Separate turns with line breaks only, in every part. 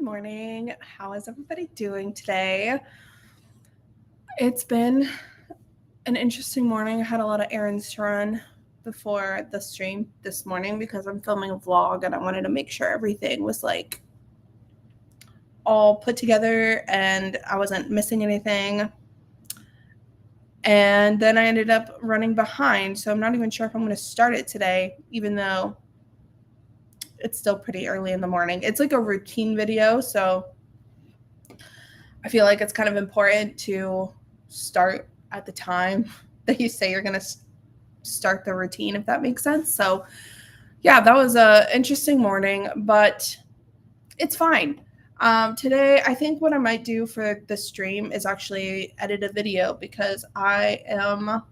morning. How is everybody doing today? It's been an interesting morning. I had a lot of errands to run before the stream this morning because I'm filming a vlog and I wanted to make sure everything was like all put together and I wasn't missing anything. And then I ended up running behind, so I'm not even sure if I'm going to start it today, even though it's still pretty early in the morning. It's like a routine video, so I feel like it's kind of important to start at the time that you say you're going to start the routine, if that makes sense. So, yeah, that was a interesting morning, but it's fine. Today, I think what I might do for the stream is actually edit a video because I am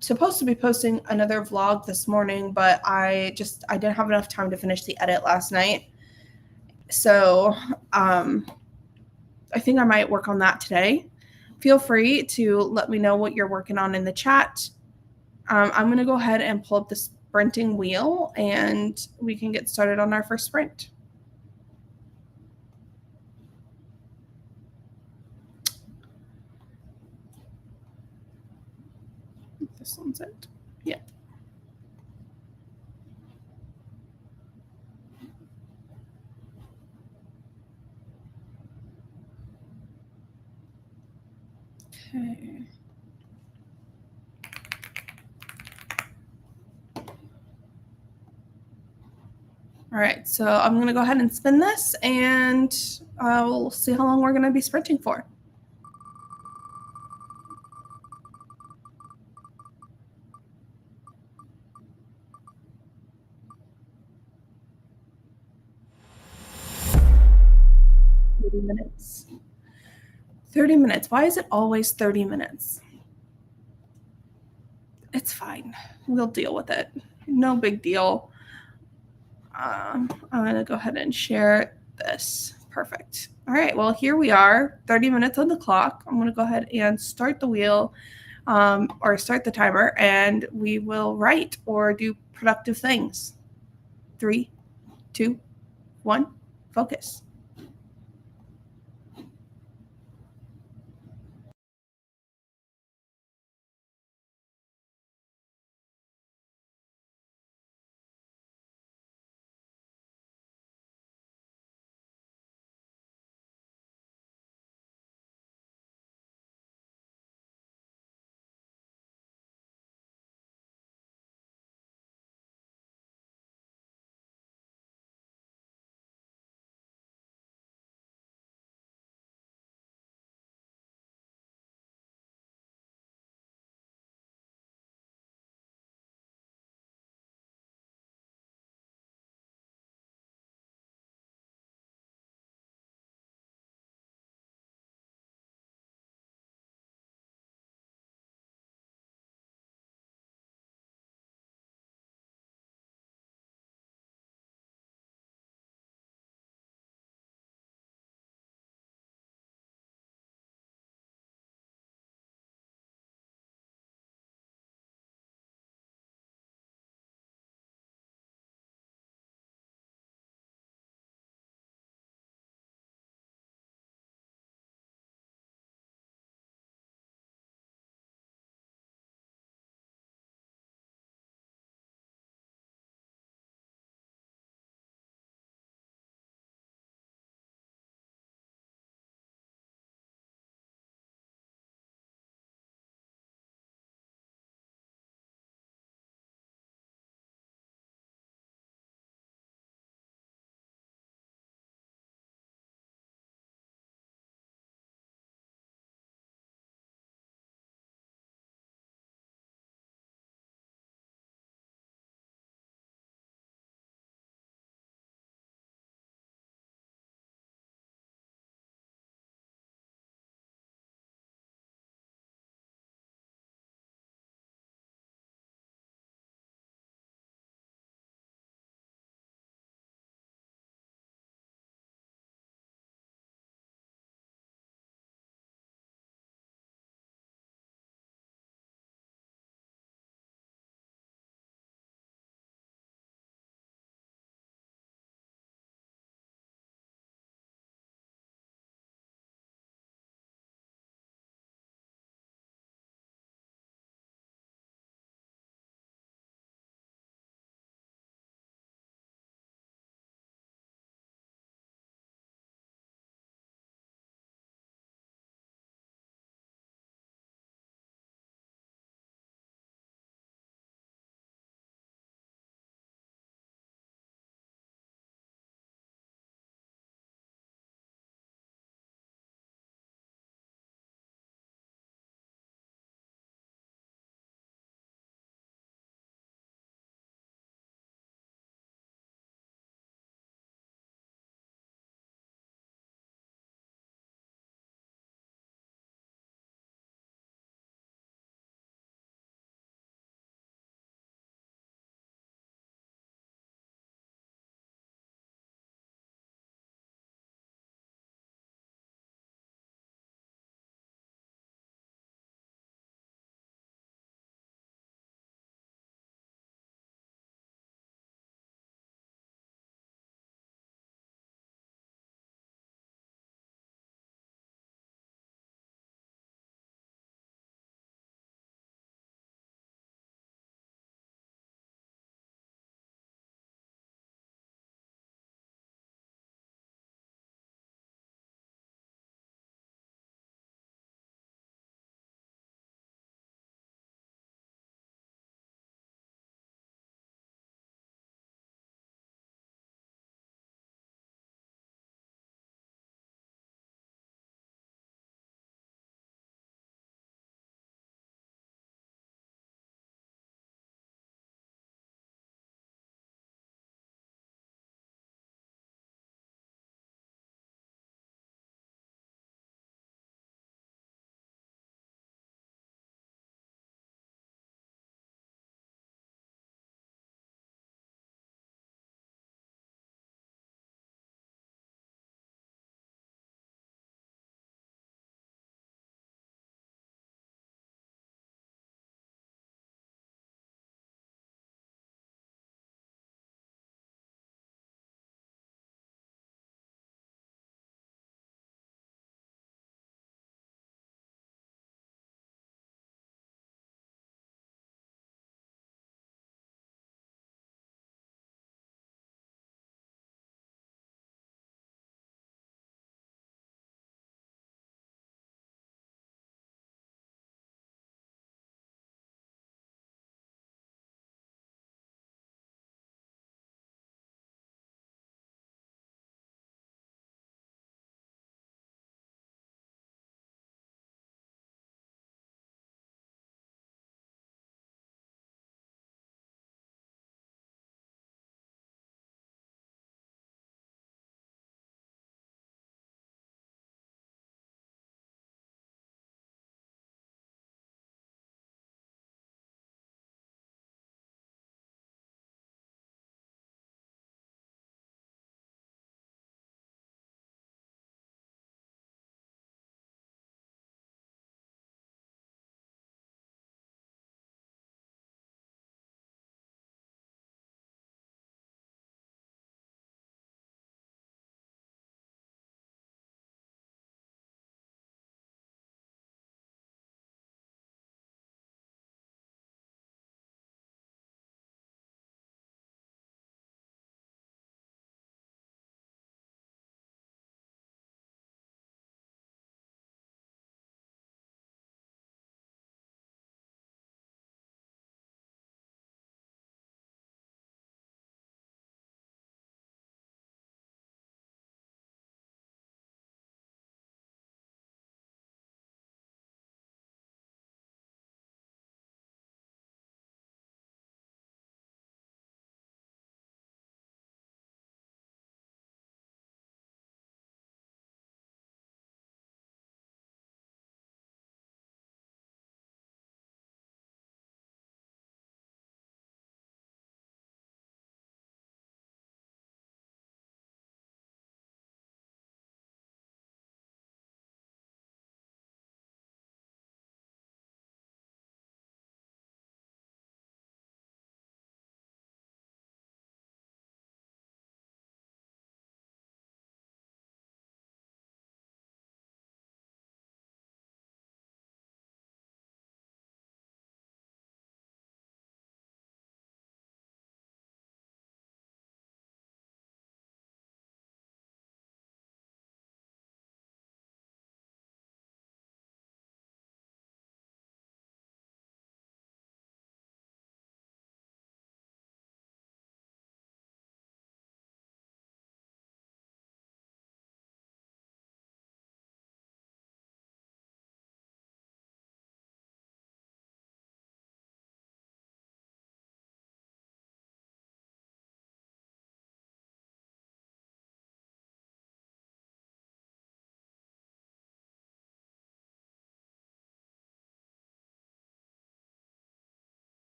supposed to be posting another vlog this morning, but I didn't have enough time to finish the edit last night. So I think I might work on that today. Feel free to let me know what you're working on in the chat. I'm going to go ahead and pull up the sprinting wheel and we can get started on our first sprint. This one's it. Yeah. Okay. All right, so I'm going to go ahead and spin this and we'll see how long we're going to be sprinting for. Minutes. 30 minutes. Why is it always 30 minutes? It's fine. We'll deal with it. No big deal. I'm going to go ahead and share this. Perfect. All right. Well, here we are, 30 minutes on the clock. I'm going to go ahead and start the wheel or start the timer, and we will write or do productive things. 3, 2, 1, focus.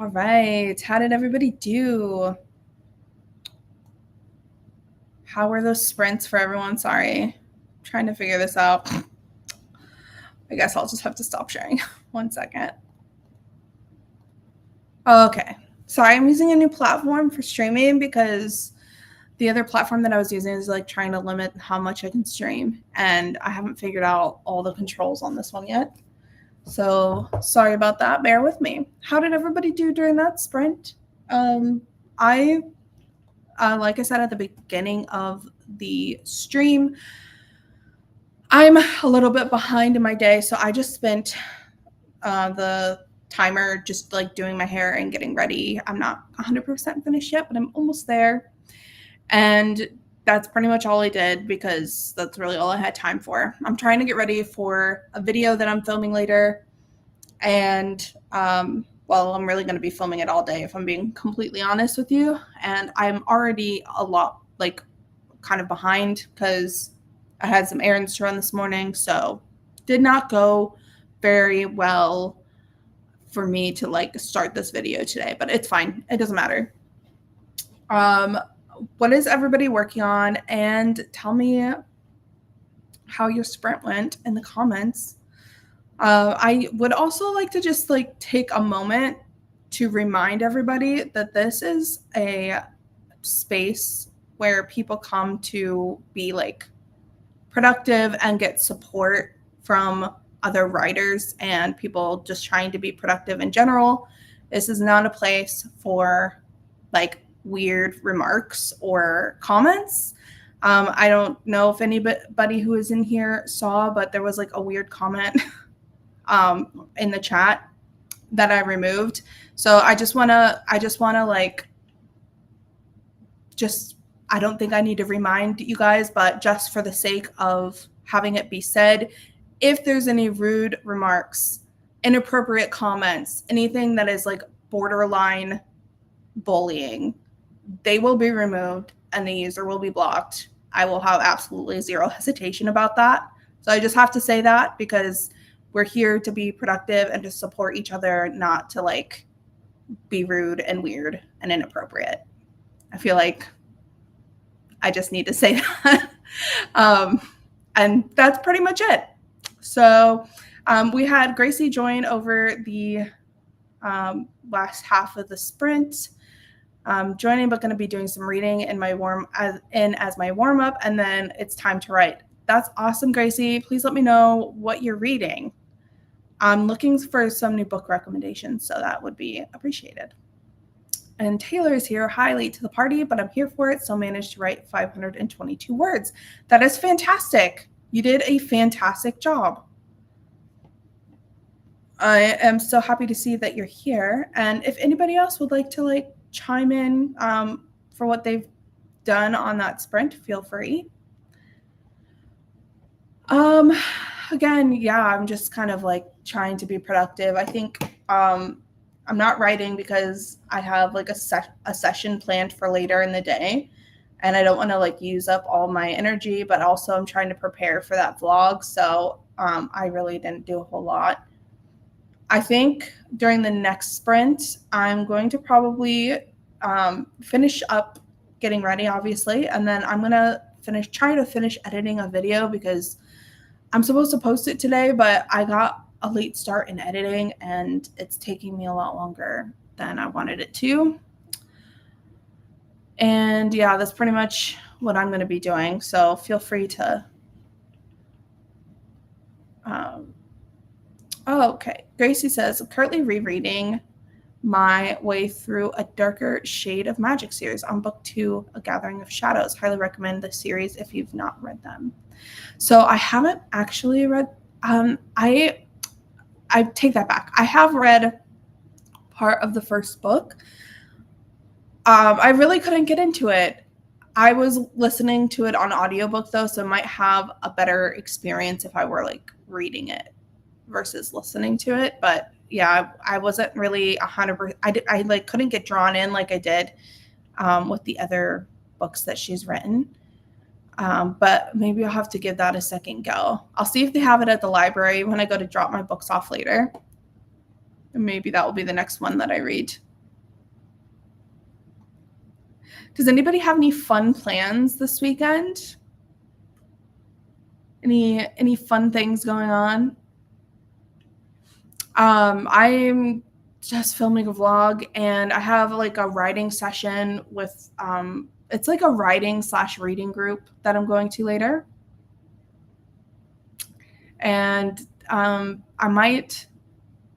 All right. How did everybody do? How were those sprints for everyone? Sorry. I'm trying to figure this out. I guess I'll just have to stop sharing. 1 second. Okay. Sorry, I'm using a new platform for streaming because the other platform that I was using is like trying to limit how much I can stream, and I haven't figured out all the controls on this one yet. So sorry about that. Bear with me. How did everybody do during that sprint? I like I said at the beginning of the stream, I'm a little bit behind in my day, so I just spent the timer just like doing my hair and getting ready. I'm not 100% finished yet, but I'm almost there. And that's pretty much all I did because that's really all I had time for. I'm trying to get ready for a video that I'm filming later. And, well, I'm really going to be filming it all day if I'm being completely honest with you. And I'm already a lot, like, kind of behind because I had some errands to run this morning. So did not go very well for me to, like, start this video today. But it's fine. It doesn't matter. What is everybody working on? And tell me how your sprint went in the comments. I would also like to just like take a moment to remind everybody that this is a space where people come to be like productive and get support from other writers and people just trying to be productive in general. This is not a place for like weird remarks or comments. I don't know if anybody who is in here saw, but there was like a weird comment in the chat that I removed. So I just want to like, just, I don't think I need to remind you guys, but just for the sake of having it be said, if there's any rude remarks, inappropriate comments, anything that is like borderline bullying, they will be removed and the user will be blocked. I will have absolutely zero hesitation about that. So I just have to say that because we're here to be productive and to support each other, not to like be rude and weird and inappropriate. I feel like I just need to say that. And that's pretty much it. So we had Gracie join over the last half of the sprint. Joining, but going to be doing some reading in my as my warm up, and then it's time to write. That's awesome, Gracie. Please let me know what you're reading. I'm looking for some new book recommendations, so that would be appreciated. And Taylor is here. Hi, late to the party, but I'm here for it. Still managed to write 522 words. That is fantastic. You did a fantastic job. I am so happy to see that you're here. And if anybody else would like to like chime in for what they've done on that sprint, feel free. Again, yeah, I'm just kind of like trying to be productive. I think I'm not writing because I have like a session planned for later in the day and I don't want to like use up all my energy, but also I'm trying to prepare for that vlog. So I really didn't do a whole lot. I think during the next sprint, I'm going to probably finish up getting ready, obviously, and then I'm going to try to finish editing a video because I'm supposed to post it today, but I got a late start in editing and it's taking me a lot longer than I wanted it to. And yeah, that's pretty much what I'm going to be doing. So feel free to oh, okay. Gracie says, I'm currently rereading my way through A Darker Shade of Magic series on book 2, A Gathering of Shadows. Highly recommend the series if you've not read them. So I haven't actually read, I take that back. I have read part of the first book. I really couldn't get into it. I was listening to it on audiobook though, so I might have a better experience if I were like reading it versus listening to it. But yeah, I wasn't really 100%. I like couldn't get drawn in like I did with the other books that she's written. But maybe I'll have to give that a second go. I'll see if they have it at the library when I go to drop my books off later. And maybe that will be the next one that I read. Does anybody have any fun plans this weekend? Any fun things going on? I'm just filming a vlog, and I have like a writing session with it's like a writing/reading group that I'm going to later. And I might,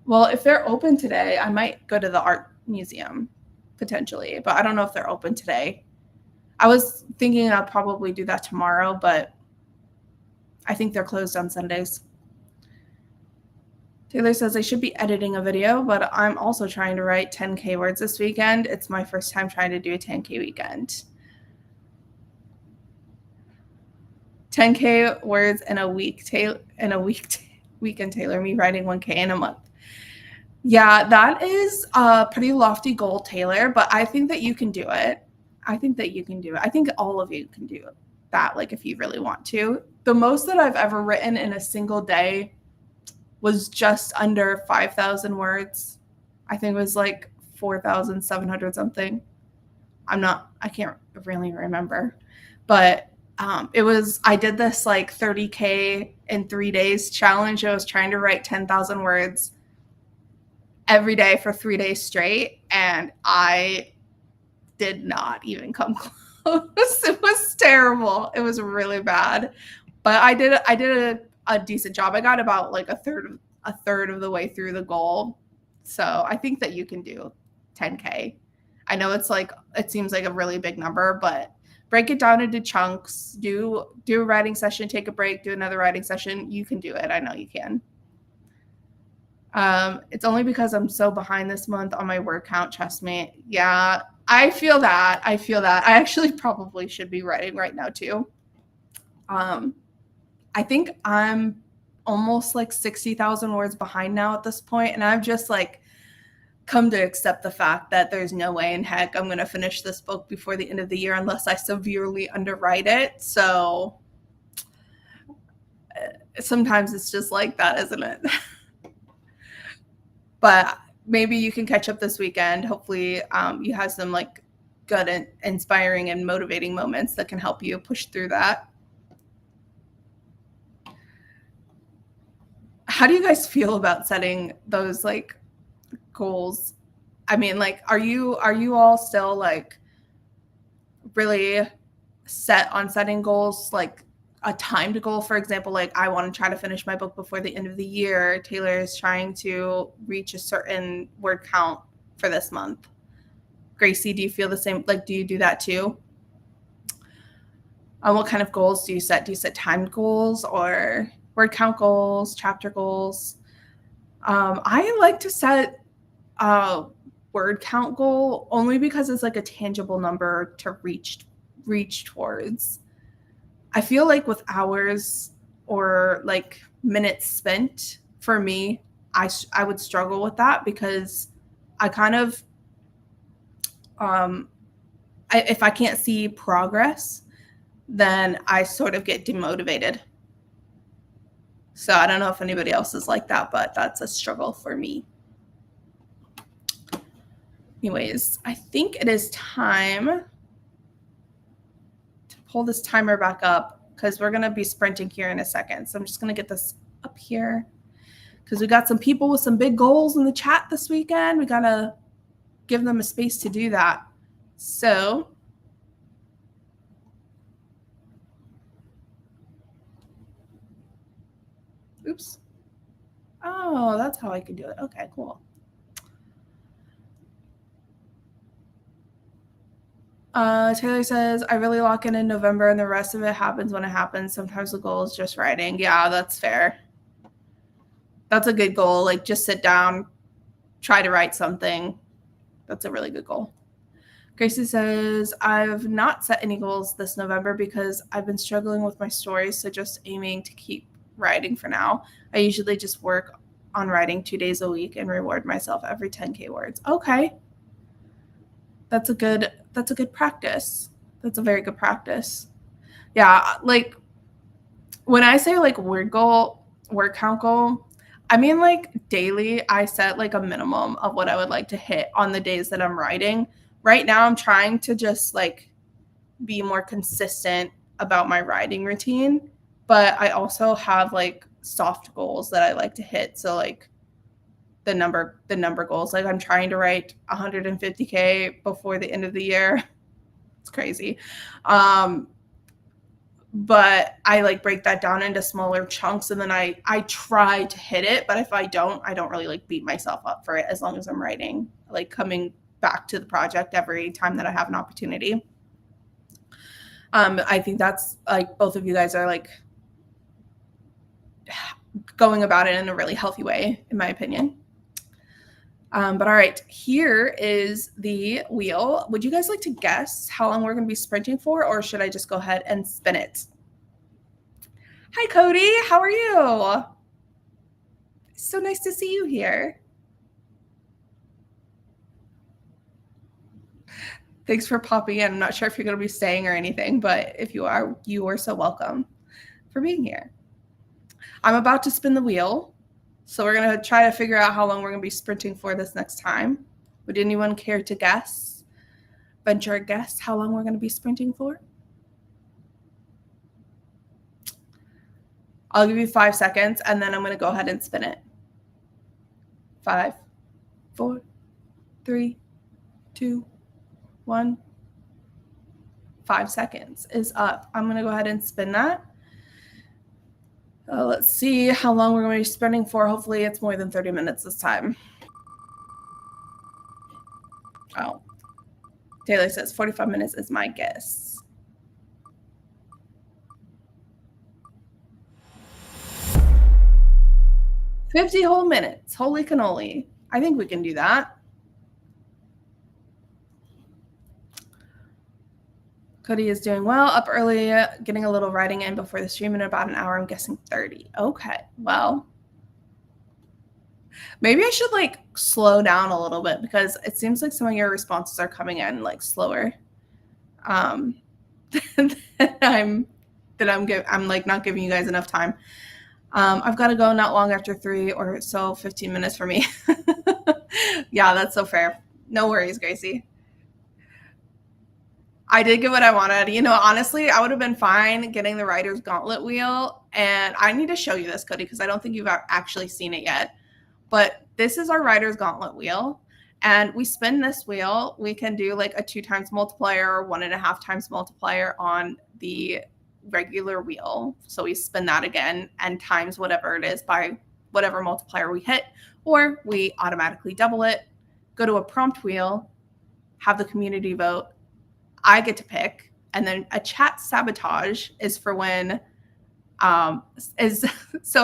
well, if they're open today, I might go to the art museum potentially, but I don't know if they're open today. I was thinking I'll probably do that tomorrow, but I think they're closed on Sundays. Taylor says I should be editing a video, but I'm also trying to write 10K words this weekend. It's my first time trying to do a 10K weekend. 10K words in a week, weekend, Taylor, me writing 1K in a month. Yeah, that is a pretty lofty goal, Taylor, but I think that you can do it. I think all of you can do that, like if you really want to. The most that I've ever written in a single day was just under 5,000 words. I think it was like 4,700 something. I can't really remember, but I did this like 30K in 3 days challenge. I was trying to write 10,000 words every day for 3 days straight, and I did not even come close. It was terrible. It was really bad, but I did a decent job. I got about like a third of the way through the goal. So I think that you can do 10K. I know it seems like a really big number, but break it down into chunks. Do a writing session, take a break, do another writing session. You can do it. I know you can. It's only because I'm so behind this month on my word count. Trust me. Yeah, I feel that. I actually probably should be writing right now too. I think I'm almost like 60,000 words behind now at this point, and I've just like come to accept the fact that there's no way in heck I'm going to finish this book before the end of the year unless I severely underwrite it. So sometimes it's just like that, isn't it? But maybe you can catch up this weekend. Hopefully you have some like good and inspiring and motivating moments that can help you push through that. How do you guys feel about setting those like goals? I mean, like, are you all still like really set on setting goals, like a timed goal? For example, like I want to try to finish my book before the end of the year. Taylor is trying to reach a certain word count for this month. Gracie, do you feel the same? Like, do you do that too? What kind of goals do you set? Do you set timed goals or word count goals, chapter goals? I like to set a word count goal only because it's like a tangible number to reach towards. I feel like with hours or like minutes spent, for me, I would struggle with that because I kind of, if I can't see progress, then I sort of get demotivated. So I don't know if anybody else is like that, but that's a struggle for me. Anyways, I think it is time to pull this timer back up because we're going to be sprinting here in a second. So I'm just going to get this up here because we got some people with some big goals in the chat this weekend. We got to give them a space to do that. So oops. Oh, that's how I can do it. Okay, cool. Taylor says, I really lock in November and the rest of it happens when it happens. Sometimes the goal is just writing. Yeah, that's fair. That's a good goal. Like just sit down, try to write something. That's a really good goal. Gracie says, I've not set any goals this November because I've been struggling with my stories. So just aiming to keep writing for now. I usually just work on writing 2 days a week and reward myself every 10K words. Okay. That's a good practice. That's a very good practice. Yeah, like when I say like word count goal, I mean like daily I set like a minimum of what I would like to hit on the days that I'm writing, right now I'm trying to just like be more consistent about my riding routine, but I also have like soft goals that I like to hit. So like the number goals, like I'm trying to write 150K before the end of the year. It's crazy. But I like break that down into smaller chunks, and then I try to hit it, but if I don't really like beat myself up for it as long as I'm writing, like coming back to the project every time that I have an opportunity. I think that's like both of you guys are like going about it in a really healthy way, in my opinion. But all right, here is the wheel. Would you guys like to guess how long we're going to be sprinting for, or should I just go ahead and spin it? Hi, Cody. How are you? So nice to see you here. Thanks for popping in. I'm not sure if you're going to be staying or anything, but if you are so welcome for being here. I'm about to spin the wheel. So we're going to try to figure out how long we're going to be sprinting for this next time. Would anyone care to guess? Venture a guess how long we're going to be sprinting for? I'll give you 5 seconds, and then I'm going to go ahead and spin it. 5, 4, 3, 2, 1. 5 seconds is up. I'm going to go ahead and spin that. Let's see how long we're going to be sprinting for. Hopefully it's more than 30 minutes this time. Oh, Taylor says 45 minutes is my guess. $50 whole minutes. Holy cannoli. I think we can do that. Cody is doing well. Up early, getting a little writing in before the stream in about an hour. I'm guessing 30. Okay, well, maybe I should like slow down a little bit because it seems like some of your responses are coming in like slower. I'm like not giving you guys enough time. I've got to go not long after 3 or so, 15 minutes for me. Yeah, that's so fair. No worries, Gracie. I did get what I wanted. You know, honestly, I would have been fine getting the Writer's Gauntlet wheel. And I need to show you this, Cody, because I don't think you've actually seen it yet. But this is our Writer's Gauntlet wheel. And we spin this wheel. We can do like a 2 times multiplier or 1.5 times multiplier on the regular wheel. So we spin that again and times whatever it is by whatever multiplier we hit, or we automatically double it, go to a prompt wheel, have the community vote. I get to pick, and then a chat sabotage is for when so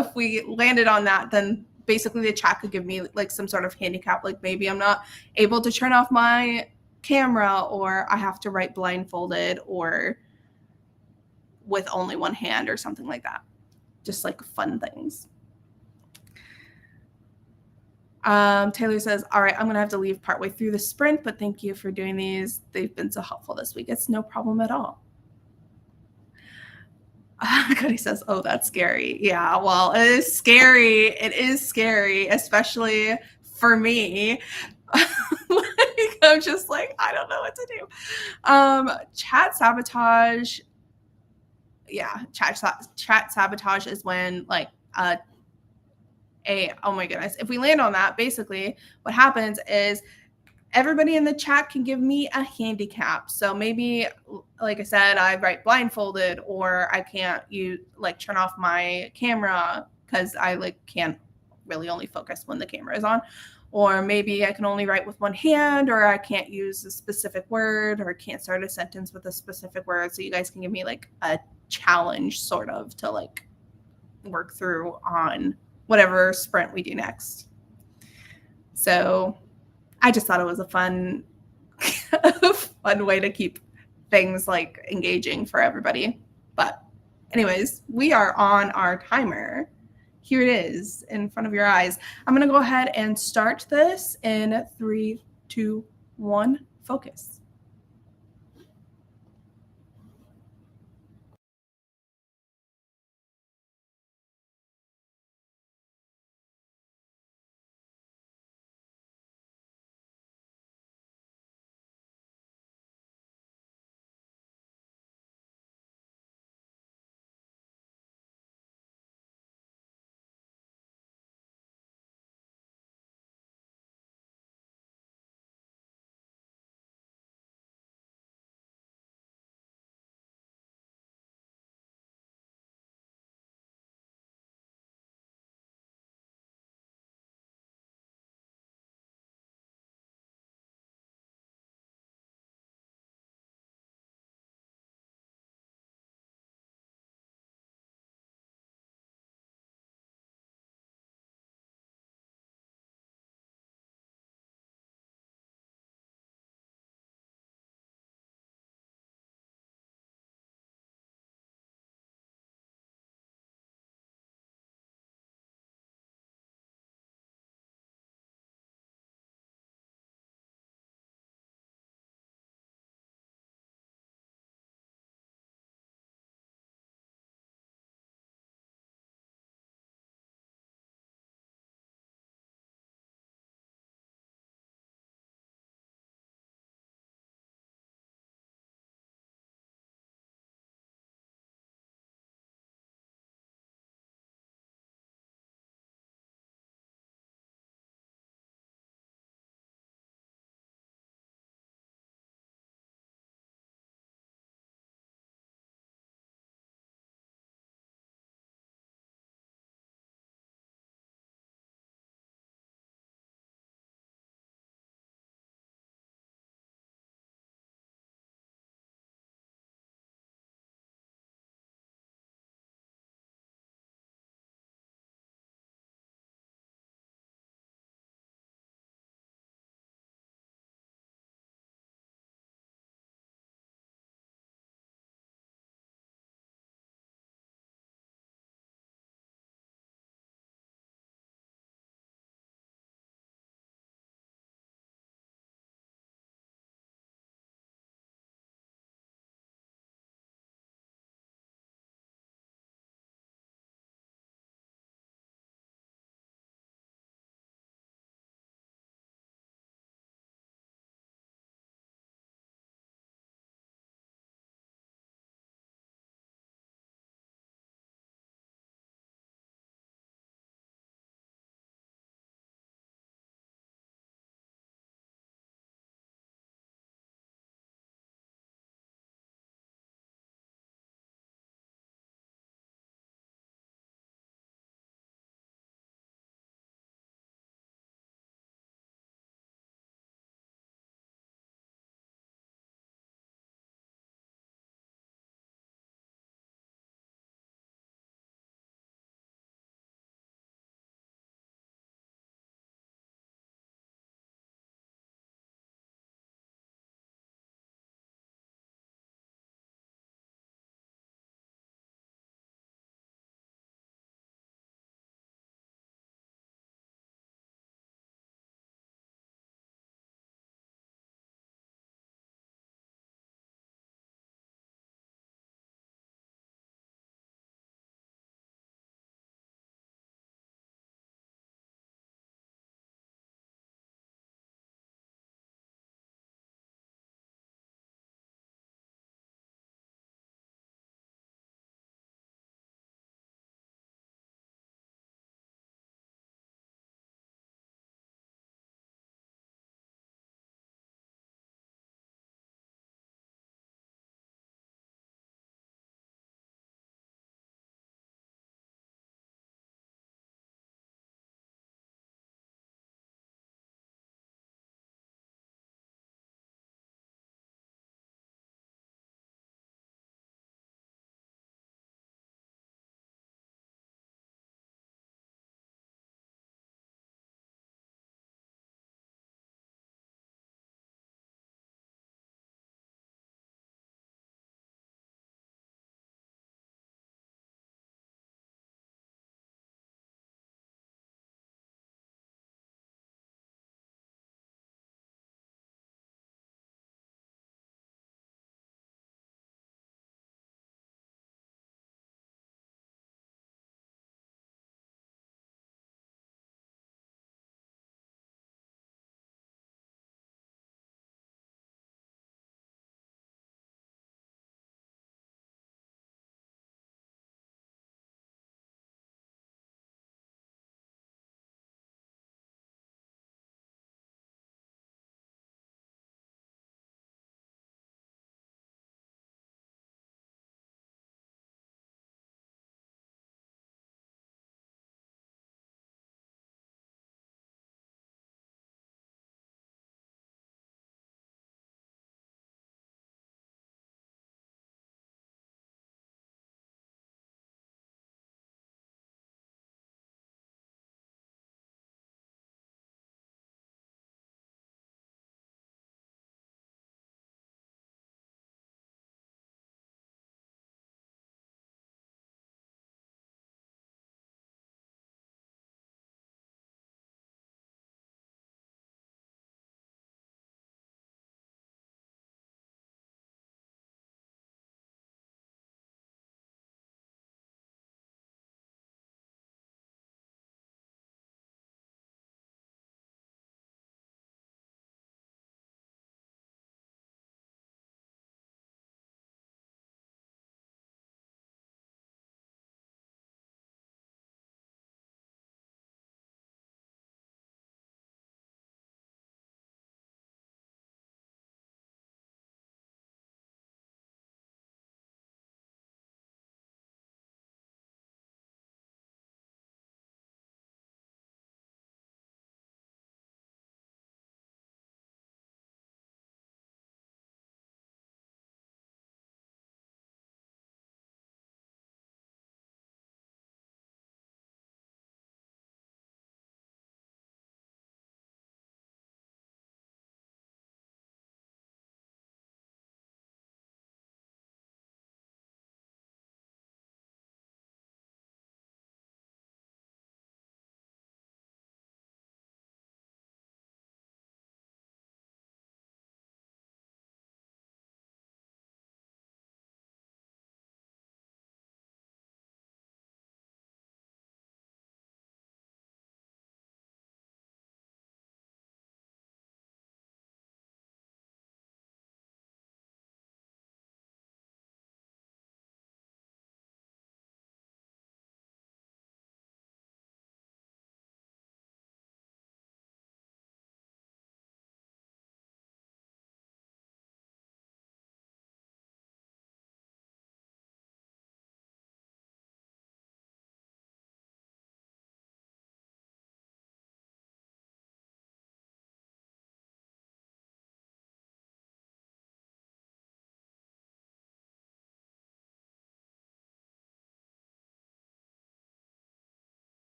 if we landed on that, then basically the chat could give me like some sort of handicap, like maybe I'm not able to turn off my camera, or I have to write blindfolded or with only one hand or something like that. Just like fun things. Taylor says, all right, I'm going to have to leave partway through the sprint, but thank you for doing these. They've been so helpful this week. It's no problem at all. Cody says, oh, that's scary. Yeah, well, it is scary. It is scary, especially for me. Like, I'm just like, I don't know what to do. Chat sabotage. Yeah, chat sabotage is when like oh my goodness, if we land on that, basically what happens is everybody in the chat can give me a handicap. So maybe, like I said, I write blindfolded, or I can't turn off my camera because I like can't really only focus when the camera is on. Or maybe I can only write with one hand, or I can't use a specific word, or can't start a sentence with a specific word. So you guys can give me like a challenge sort of to like work through on whatever sprint we do next. So I just thought it was a fun way to keep things like engaging for everybody. But anyways, we are on our timer. Here it is in front of your eyes. I'm going to go ahead and start this in 3, 2, 1, focus.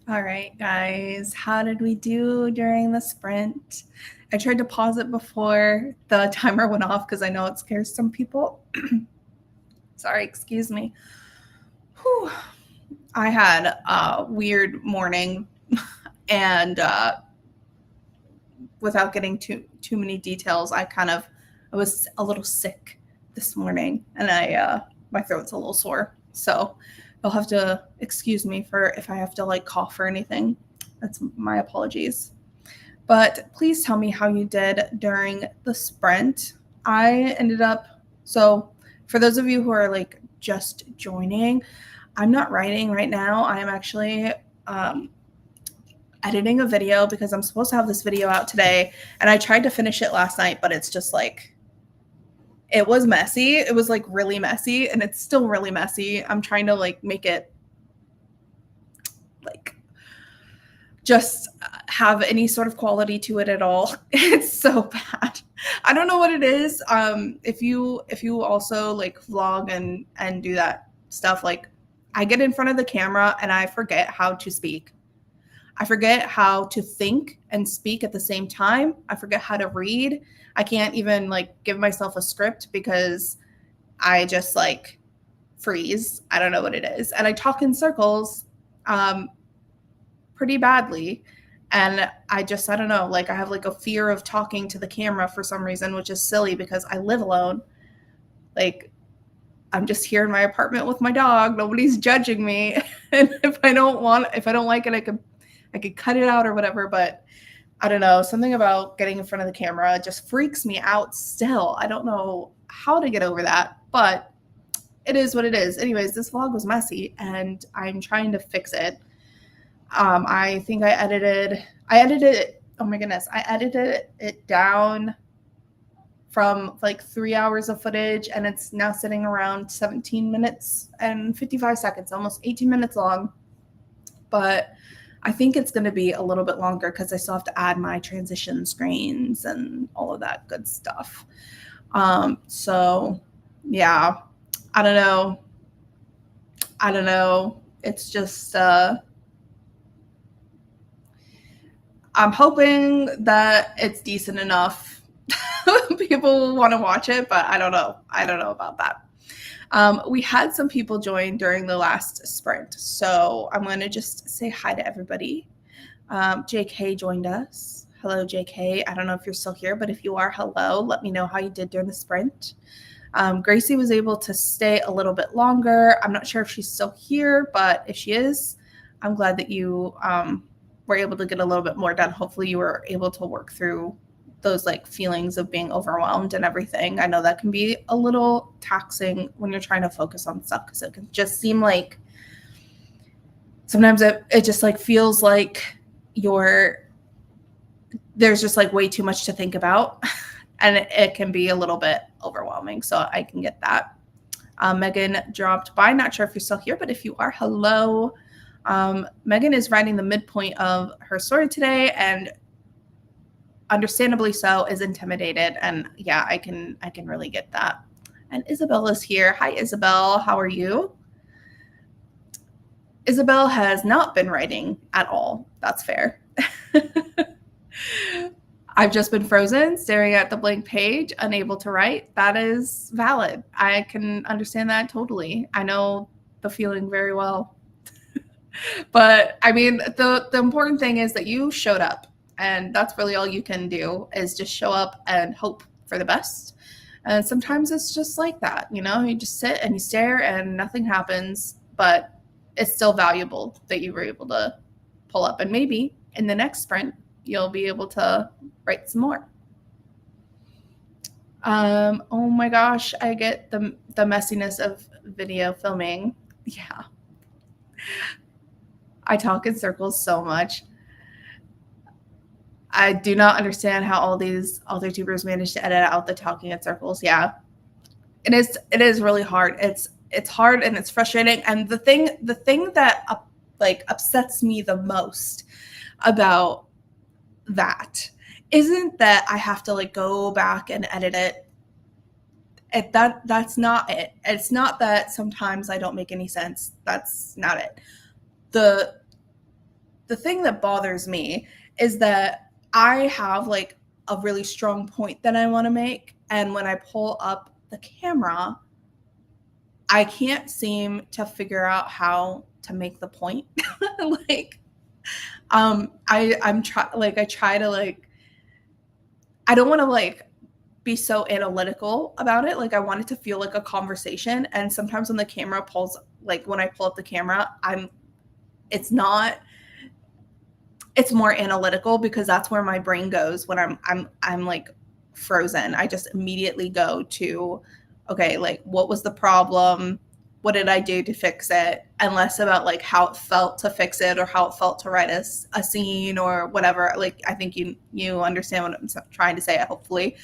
All right, guys, how did we do during the sprint? I tried to pause it before the timer went off because I know it scares some people. Sorry, excuse me. Whew. I had a weird morning, and without getting too many details, I was a little sick this morning, and my throat's a little sore. So you'll have to excuse me for if I have to like cough or anything. That's my apologies. But please tell me how you did during the sprint. I ended up, so for those of you who are like just joining, I'm not writing right now. I am actually editing a video because I'm supposed to have this video out today. And I tried to finish it last night, but it's just like, it was messy. It was like really messy, and it's still really messy. I'm trying to like make it like just have any sort of quality to it at all. It's so bad. I don't know what it is. If you also like vlog and do that stuff, like I get in front of the camera and I forget how to speak. I forget how to think and speak at the same time. I forget how to read. I can't even like give myself a script because I just like freeze. I don't know what it is. And I talk in circles pretty badly. And I don't know, like I have like a fear of talking to the camera for some reason, which is silly because I live alone. Like I'm just here in my apartment with my dog. Nobody's judging me. And if I don't like it, I could cut it out or whatever, but I don't know. Something about getting in front of the camera just freaks me out still. I don't know how to get over that, but it is what it is. Anyways, this vlog was messy and I'm trying to fix it. I think I edited it. Oh my goodness. I edited it down from like 3 hours of footage, and it's now sitting around 17 minutes and 55 seconds, almost 18 minutes long. But I think it's going to be a little bit longer because I still have to add my transition screens and all of that good stuff. So yeah, I don't know. It's just, I'm hoping that it's decent enough. People want to watch it, but I don't know. I don't know about that. We had some people join during the last sprint, so I'm going to just say hi to everybody. JK joined us. Hello, JK. I don't know if you're still here, but if you are, hello. Let me know how you did during the sprint. Gracie was able to stay a little bit longer. I'm not sure if she's still here, but if she is, I'm glad that you were able to get a little bit more done. Hopefully you were able to work through those like feelings of being overwhelmed and everything. I know that can be a little taxing when you're trying to focus on stuff because it can just seem like sometimes it just like feels like there's just like way too much to think about and it can be a little bit overwhelming. So I can get that. Megan dropped by. Not sure if you're still here, but if you are, hello. Megan is writing the midpoint of her story today and understandably so is intimidated. And yeah, I can really get that. And Isabel is here. Hi, Isabel. How are you? Isabel has not been writing at all. That's fair. I've just been frozen, staring at the blank page, unable to write. That is valid. I can understand that totally. I know the feeling very well. But I mean, the important thing is that you showed up, and that's really all you can do is just show up and hope for the best. And sometimes it's just like that, you know, you just sit and you stare and nothing happens, but it's still valuable that you were able to pull up. And maybe in the next sprint, you'll be able to write some more. Oh my gosh, I get the messiness of video filming. Yeah. I talk in circles so much. I do not understand how all these other tubers manage to edit out the talking in circles. Yeah. It is really hard. It's hard and it's frustrating. And the thing that upsets me the most about that isn't that I have to like go back and edit it. That's not it. It's not that sometimes I don't make any sense. That's not it. the thing that bothers me is that I have like a really strong point that I want to make. And when I pull up the camera, I can't seem to figure out how to make the point. Like, I try to like, I don't want to like be so analytical about it. Like I want it to feel like a conversation. And sometimes when the camera pulls, like when I pull up the camera, it's not, it's more analytical because that's where my brain goes when I'm like frozen. I just immediately go to, okay, like what was the problem? What did I do to fix it? And less about like how it felt to fix it or how it felt to write a scene or whatever. Like I think you understand what I'm trying to say, hopefully.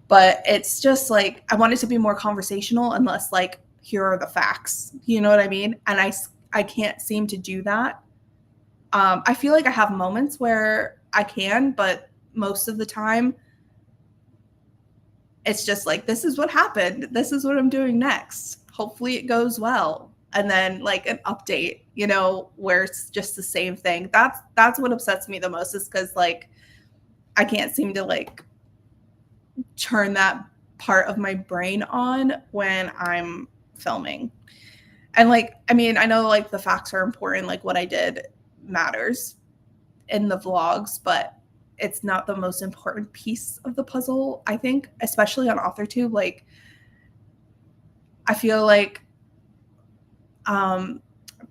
But it's just like I want it to be more conversational and less like here are the facts. You know what I mean? And I can't seem to do that. I feel like I have moments where I can, but most of the time it's just like, this is what happened. This is what I'm doing next. Hopefully it goes well. And then like an update, you know, where it's just the same thing. That's what upsets me the most is because like I can't seem to like turn that part of my brain on when I'm filming. And like, I mean, I know like the facts are important, like what I did matters in the vlogs, but it's not the most important piece of the puzzle, I think, especially on AuthorTube. Like I feel like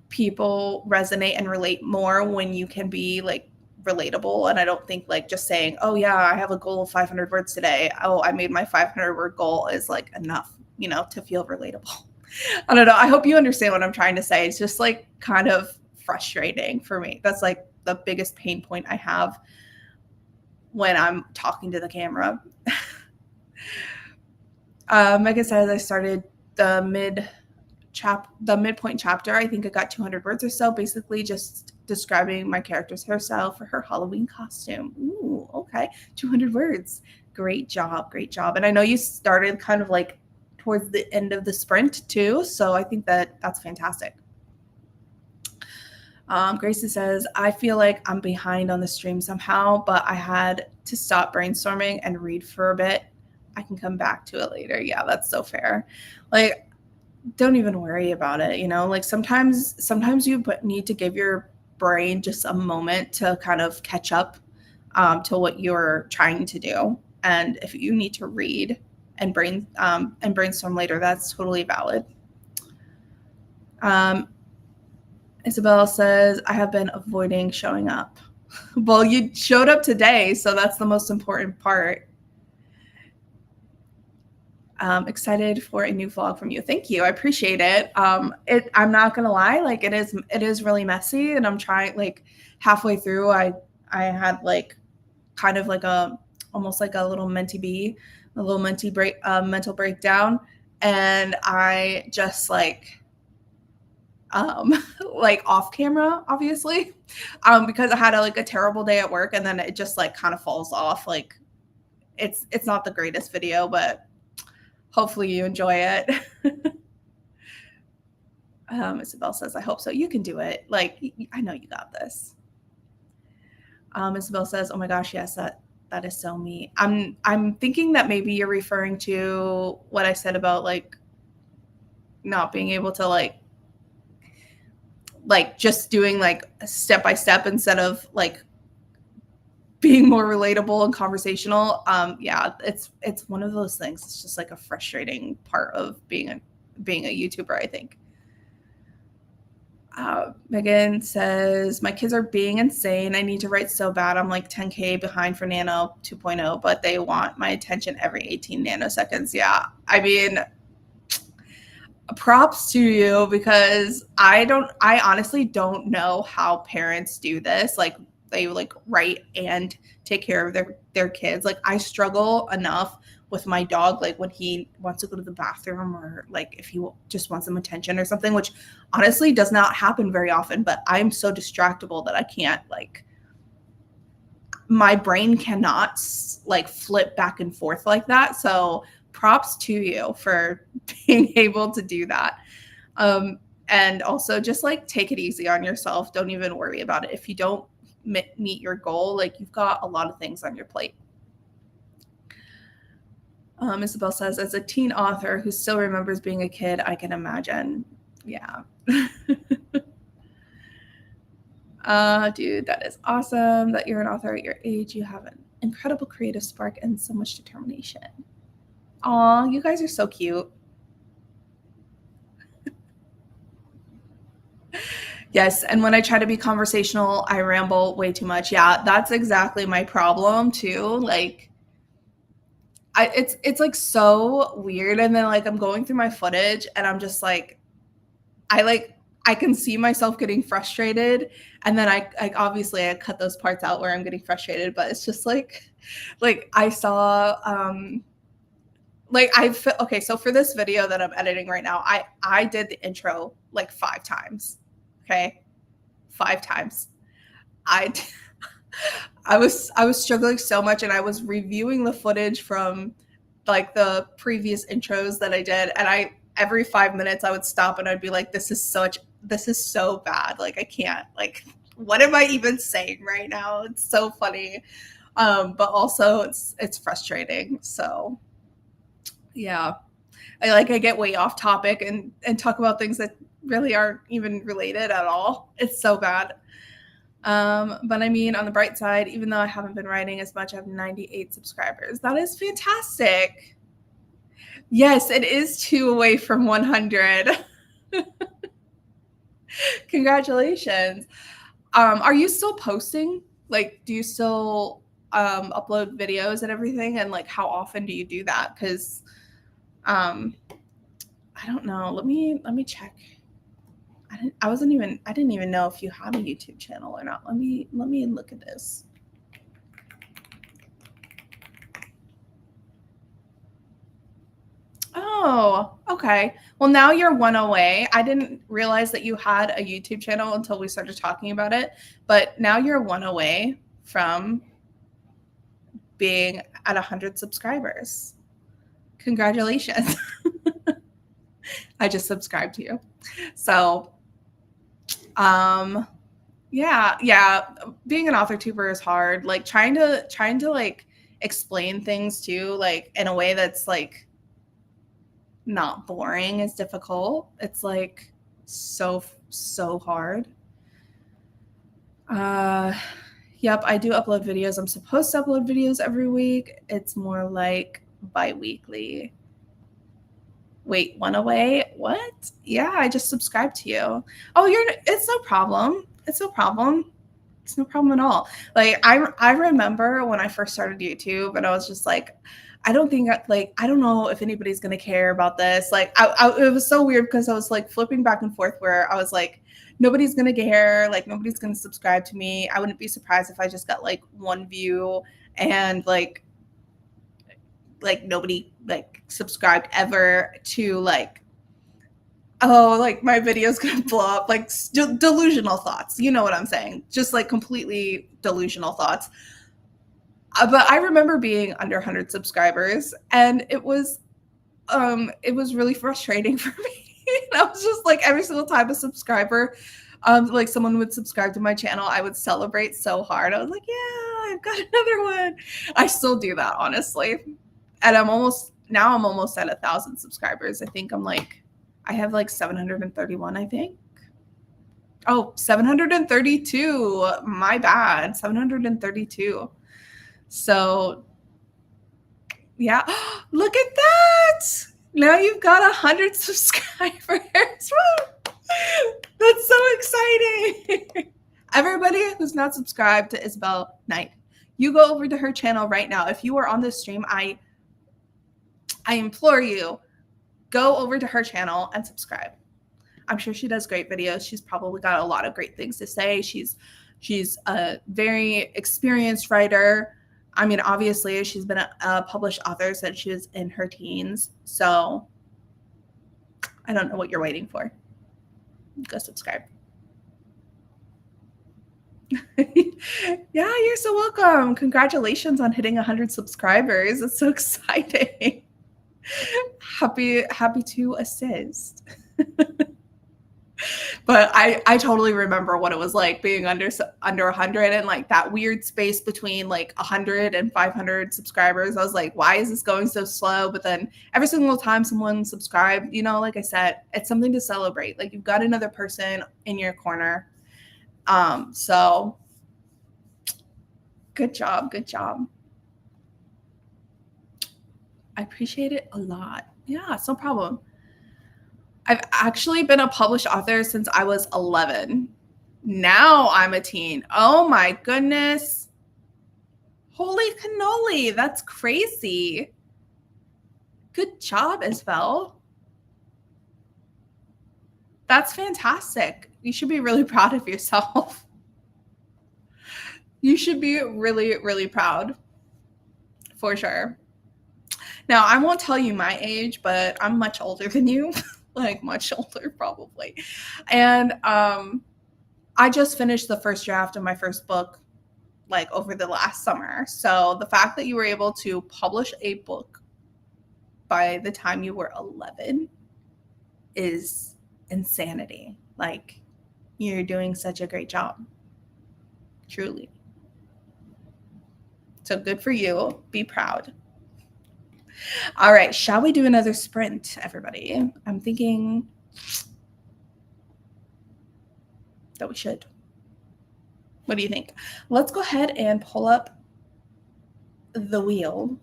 people resonate and relate more when you can be like relatable. And I don't think like just saying, oh yeah, I have a goal of 500 words today, oh I made my 500 word goal is like enough, you know, to feel relatable. I don't know, I hope you understand what I'm trying to say. It's just like kind of frustrating for me. That's like the biggest pain point I have when I'm talking to the camera. Megan says I started the midpoint chapter. I think I got 200 words or so, basically just describing my character's hairstyle for her Halloween costume. Ooh, okay. 200 words. Great job. Great job. And I know you started kind of like towards the end of the sprint too. So I think that's fantastic. Gracie says, I feel like I'm behind on the stream somehow, but I had to stop brainstorming and read for a bit. I can come back to it later. Yeah, that's so fair. Like, don't even worry about it. You know, like sometimes you need to give your brain just a moment to kind of catch up to what you're trying to do. And if you need to read and brainstorm later, that's totally valid. Isabel says, I have been avoiding showing up. Well, you showed up today, so that's the most important part. Excited for a new vlog from you. Thank you. I appreciate it. I'm not gonna lie, like it is really messy, and I'm trying, like halfway through I had like kind of like almost like a little mental breakdown, and I just like like off camera, obviously, because I had a terrible day at work, and then it just like kind of falls off. Like it's not the greatest video, but hopefully you enjoy it. Isabel says, I hope so. You can do it. Like, I know you got this. Isabel says, oh my gosh, yes, that is so me. I'm thinking that maybe you're referring to what I said about like not being able to like just doing like step by step instead of like being more relatable and conversational. Yeah, it's one of those things. It's just like a frustrating part of being a YouTuber, I think. Megan says, my kids are being insane. I need to write so bad. I'm like 10K behind for Nano 2.0, but they want my attention every 18 nanoseconds. Yeah, I mean, props to you, because I honestly don't know how parents do this. Like they like write and take care of their kids. Like I struggle enough with my dog, like when he wants to go to the bathroom, or like if he just wants some attention or something, which honestly does not happen very often, but I'm so distractible that I can't, like, my brain cannot like flip back and forth like that. So props to you for being able to do that. And also just like take it easy on yourself. Don't even worry about it. If you don't meet your goal, like you've got a lot of things on your plate. Isabel says, as a teen author who still remembers being a kid, I can imagine. Yeah. Dude, that is awesome that you're an author at your age. You have an incredible creative spark and so much determination. Aw, you guys are so cute. Yes, and when I try to be conversational, I ramble way too much. Yeah, that's exactly my problem too. Like, it's like so weird, and then like I'm going through my footage, and I'm just like, I can see myself getting frustrated, and then I obviously I cut those parts out where I'm getting frustrated, but it's just like I saw okay, so for this video that I'm editing right now, I did the intro like 5 times. Okay? 5 times. I was struggling so much, and I was reviewing the footage from like the previous intros that I did, and every 5 minutes I would stop and I'd be like, this is so bad. Like, I can't, like, what am I even saying right now? It's so funny. But also it's frustrating. So yeah, I get way off topic and talk about things that really aren't even related at all. It's so bad. But I mean, on the bright side, even though I haven't been writing as much, I have 98 subscribers. That is fantastic. Yes, it is 2 away from 100. Congratulations. Are you still posting? Like, do you still upload videos and everything? And like, how often do you do that? Because I don't know. Let me check. I didn't even know if you had a YouTube channel or not. Let me look at this. Oh, okay. Well, now you're 1 away. I didn't realize that you had a YouTube channel until we started talking about it, but now you're 1 away from being at 100 subscribers. Congratulations. I just subscribed to you. So, yeah, being an author tuber is hard. Like trying to like explain things too, like in a way that's like not boring is difficult. It's like so hard. Yep, I do upload videos. I'm supposed to upload videos every week. It's more like bi-weekly. Wait, 1 away? What? Yeah, I just subscribed to you. Oh, it's no problem. It's no problem. It's no problem at all. Like I remember when I first started YouTube, and I was just like, I don't know if anybody's gonna care about this. Like it was so weird because I was like flipping back and forth where I was like, nobody's gonna care, like nobody's gonna subscribe to me. I wouldn't be surprised if I just got like 1 view and like nobody like subscribed ever to like, oh, like my video's gonna blow up, like delusional thoughts. You know what I'm saying? Just like completely delusional thoughts. But I remember being under 100 subscribers, and it was really frustrating for me. And I was just like, every single time a subscriber, like someone would subscribe to my channel, I would celebrate so hard. I was like, yeah, I've got another one. I still do that, honestly. And I'm almost at 1,000 subscribers. I think I have like 731, I think. Oh, 732. My bad. 732. So yeah. Look at that. Now you've got 100 subscribers. That's so exciting. Everybody who's not subscribed to Isabel Knight, you go over to her channel right now. If you are on this stream, I implore you, go over to her channel and subscribe. I'm sure she does great videos. She's probably got a lot of great things to say. She's a very experienced writer. I mean, obviously, she's been a published author since she was in her teens. So I don't know what you're waiting for. Go subscribe. Yeah, you're so welcome. Congratulations on hitting 100 subscribers. It's so exciting. Happy to assist. But I totally remember what it was like being under 100 and like that weird space between like 100 and 500 subscribers. I was like, why is this going so slow? But then every single time someone subscribed, you know, like I said, it's something to celebrate. Like you've got another person in your corner. So good job. Good job. I appreciate it a lot. Yeah, it's no problem. I've actually been a published author since I was 11. Now I'm a teen. Oh my goodness. Holy cannoli. That's crazy. Good job, Isabel. That's fantastic. You should be really proud of yourself. You should be really, really proud. For sure. Now, I won't tell you my age, but I'm much older than you. Like much older probably. And I just finished the first draft of my first book like over the last summer. So the fact that you were able to publish a book by the time you were 11 is insanity. Like you're doing such a great job. Truly. So good for you. Be proud. All right, shall we do another sprint, everybody? I'm thinking that we should. What do you think? Let's go ahead and pull up the wheel.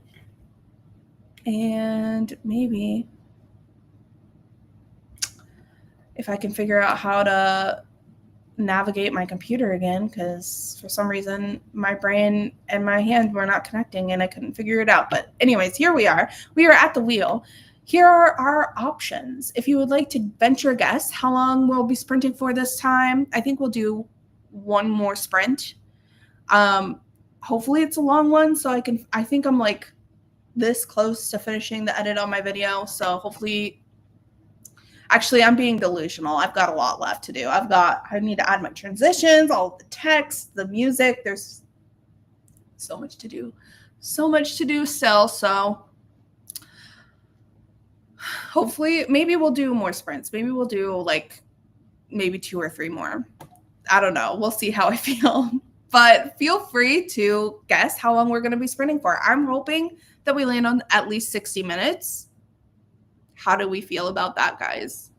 And maybe if I can figure out how to navigate my computer again, because for some reason my brain and my hand were not connecting and I couldn't figure it out. But anyways, here we are. We are at the wheel. Here are our options. If you would like to venture a guess how long we'll be sprinting for this time, I think we'll do one more sprint. Hopefully it's a long one, so I think I'm like this close to finishing the edit on my video. So hopefully, actually I'm being delusional. I've got a lot left to do. I need to add my transitions, all the text, the music. There's so much to do. So much to do still. So hopefully maybe we'll do more sprints. Maybe we'll do like maybe 2 or 3 more. I don't know. We'll see how I feel. But feel free to guess how long we're going to be sprinting for. I'm hoping that we land on at least 60 minutes. How do we feel about that, guys?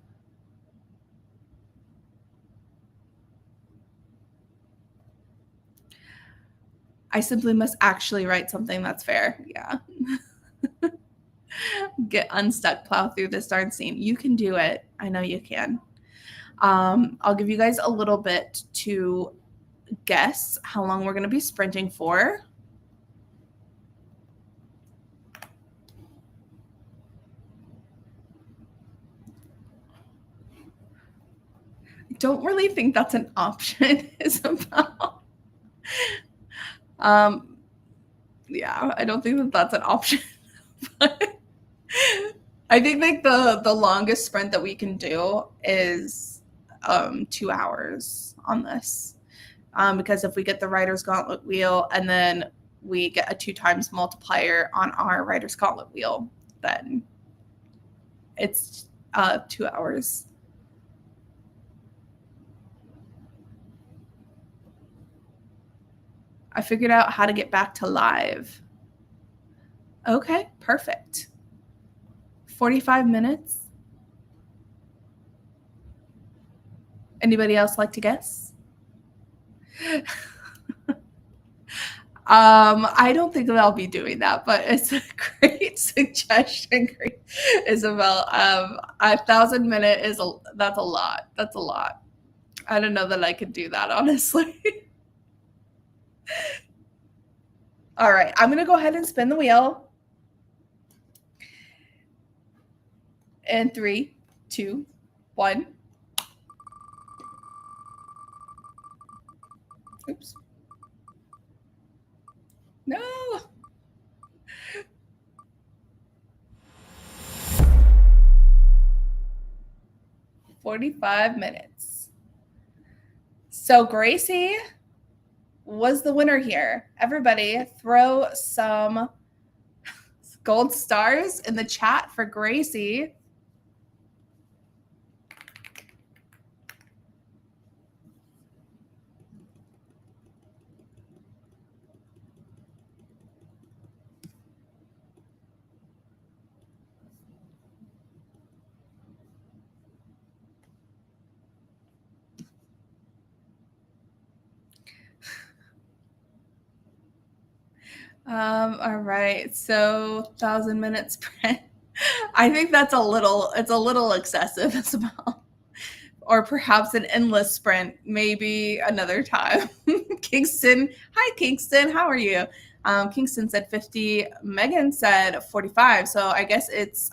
I simply must actually write something that's fair. Yeah. Get unstuck, plow through this darn scene. You can do it. I know you can. I'll give you guys a little bit to guess how long we're going to be sprinting for. I don't really think that's an option, Isabel. Yeah, I don't think that that's an option. But I think like the longest sprint that we can do is 2 hours on this. Because if we get the Writer's Gauntlet wheel and then we get a 2 times multiplier on our Writer's Gauntlet wheel, then it's 2 hours. I figured out how to get back to live. Okay, perfect. 45 minutes. Anybody else like to guess? I don't think that I'll be doing that, but it's a great suggestion, Isabel. 1,000 minutes that's a lot. That's a lot. I don't know that I could do that, honestly. All right, I'm gonna go ahead and spin the wheel. And 3, 2, 1. Oops. No. 45 minutes. So Gracie was the winner here. Everybody throw some gold stars in the chat for Gracie. All right. So 1,000 minute sprint. I think it's a little excessive as well. Or perhaps an endless sprint, maybe another time. Kingston, hi Kingston, how are you? Kingston said 50. Megan said 45. So I guess it's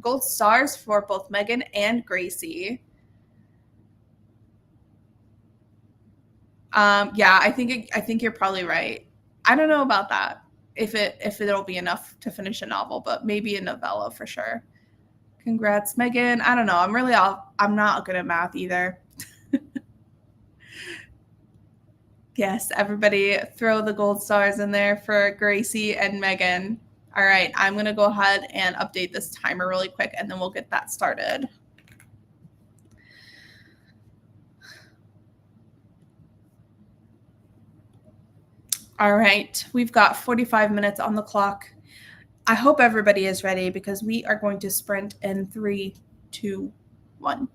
gold stars for both Megan and Gracie. Yeah, I think you're probably right. I don't know about that. If it'll be enough to finish a novel, but maybe a novella for sure. Congrats, Megan. I don't know. I'm not good at math either. Yes, everybody throw the gold stars in there for Gracie and Megan. All right, I'm going to go ahead and update this timer really quick and then we'll get that started. All right, we've got 45 minutes on the clock. I hope everybody is ready because we are going to sprint in 3, 2, 1.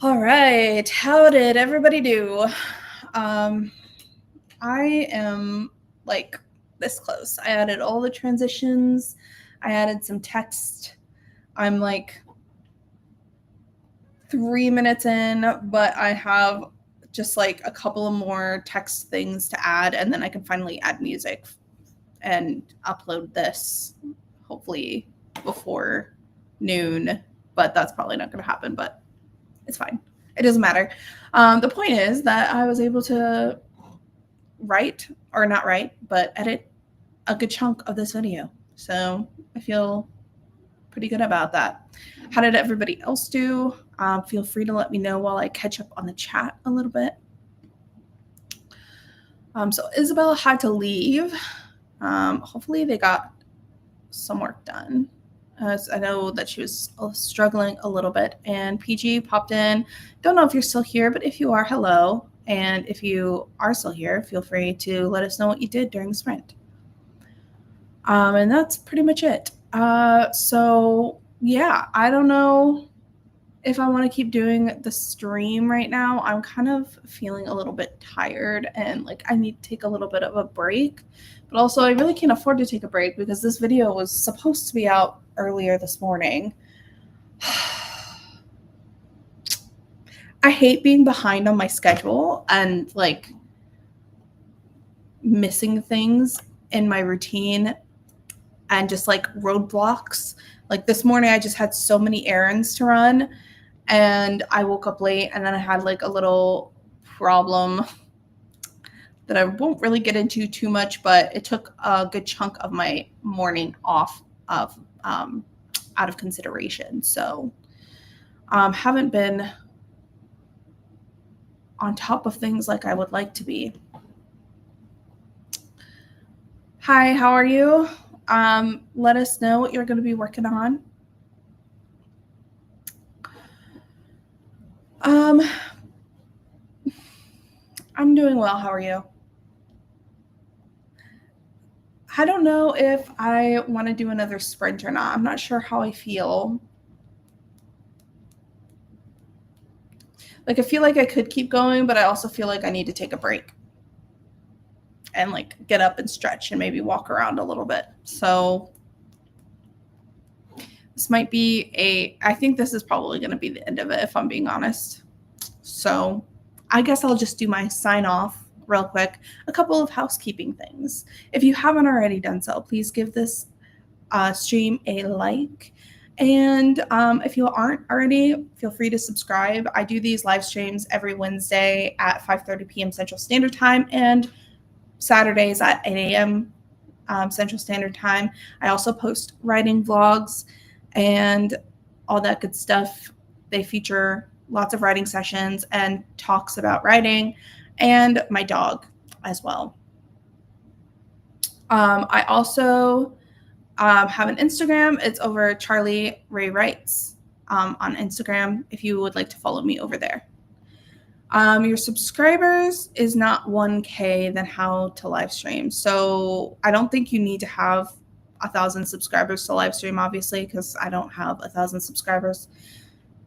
All right, how did everybody do? I am like this close. I added all the transitions. I added some text. I'm like 3 minutes in, but I have just like a couple of more text things to add, and then I can finally add music and upload this hopefully before noon. But that's probably not going to happen, but it's fine. It doesn't matter. The point is that I was able to write, or not write, but edit a good chunk of this video. So I feel pretty good about that. How did everybody else do? Feel free to let me know while I catch up on the chat a little bit. So Isabella had to leave. Hopefully they got some work done. I know that she was struggling a little bit, and PG popped in. Don't know if you're still here, but if you are, hello. And if you are still here, feel free to let us know what you did during the sprint. And that's pretty much it. So yeah, I don't know if I want to keep doing the stream right now. I'm kind of feeling a little bit tired, and like I need to take a little bit of a break. But also I really can't afford to take a break because this video was supposed to be out earlier this morning. I hate being behind on my schedule and like missing things in my routine and just like roadblocks. Like this morning I just had so many errands to run, and I woke up late, and then I had like a little problem that I won't really get into too much, but it took a good chunk of my morning off of out of consideration. So haven't been on top of things like I would like to be. Hi, how are you? Let us know what you're going to be working on. I'm doing well. How are you? I don't know if I want to do another sprint or not. I'm not sure how I feel. Like I feel like I could keep going, but I also feel like I need to take a break and like get up and stretch and maybe walk around a little bit. So this might be I think this is probably going to be the end of it if I'm being honest. So I guess I'll just do my sign off real quick. A couple of housekeeping things. If you haven't already done so, please give this stream a like. And if you aren't already, feel free to subscribe. I do these live streams every Wednesday at 5:30 p.m. Central Standard Time and Saturdays at 8 a.m. Central Standard Time. I also post writing vlogs and all that good stuff. They feature lots of writing sessions and talks about writing and my dog as well. I also have an Instagram. It's over Charlie Ray Writes on Instagram if you would like to follow me over there. Your subscribers is not 1K, then how to live stream. So I don't think you need to have 1,000 subscribers to live stream, obviously, because I don't have 1,000 subscribers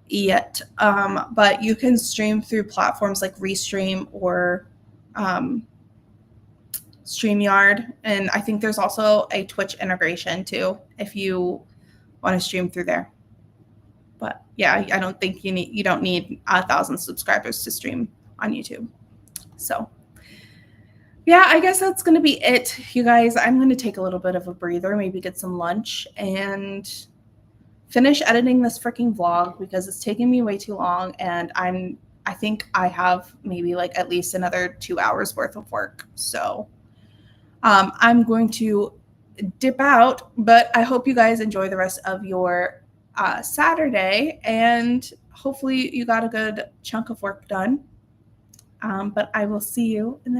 yet. But you can stream through platforms like Restream or StreamYard. And I think there's also a Twitch integration too, if you want to stream through there. But yeah, I don't think you don't need 1,000 subscribers to stream on YouTube. So yeah, I guess that's going to be it, you guys. I'm going to take a little bit of a breather, maybe get some lunch and finish editing this freaking vlog because it's taking me way too long, and I think I have maybe like at least another 2 hours worth of work. So I'm going to dip out, but I hope you guys enjoy the rest of your Saturday, and hopefully you got a good chunk of work done. But I will see you in the next